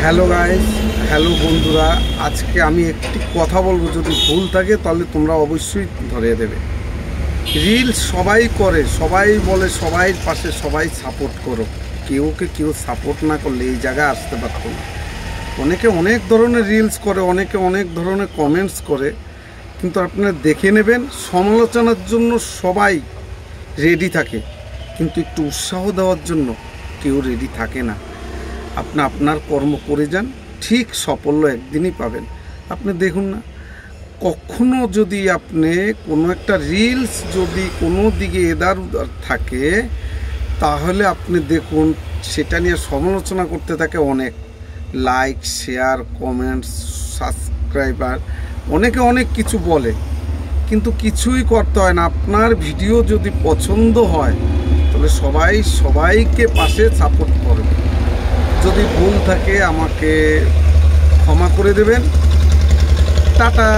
Hello guys, hello বন্ধুরা। আজকে আমি একটি কথা বলবো, যদি ভুল থাকে তাহলে তোমরা অবশ্যই ধরিয়ে দেবে। রিলস সবাই করে, সবাই বলে, সবাই পাশে সবাই সাপোর্ট করো। কেউকে কেউ সাপোর্ট না করলে এই জায়গায় আসতে পারত না। অনেকে অনেক ধরনের রিলস করে, অনেকে অনেক ধরনের কমেন্টস করে, কিন্তু আপনারা দেখে নেবেন সমালোচনার জন্য সবাই রেডি থাকে, কিন্তু একটু উৎসাহ দেওয়ার জন্য কেউ রেডি থাকে না। আপনি আপনার কর্ম করে যান, ঠিক সাফল্য একদিনই পাবেন। আপনি দেখুন না, কখনো যদি আপনি কোনো একটা রিলস যদি কোনো দিকে এদার উদার থাকে, তাহলে আপনি দেখুন সেটা নিয়ে সমালোচনা করতে থাকে অনেক। লাইক, শেয়ার, কমেন্টস, সাবস্ক্রাইবার, অনেকে অনেক কিছু বলে, কিন্তু কিছুই করতে হয় না। আপনার ভিডিও যদি পছন্দ হয় তাহলে সবাইকে পাশে সাপোর্ট করবে। যদি ভুল থাকে আমাকে ক্ষমা করে দেবেন। টাটা।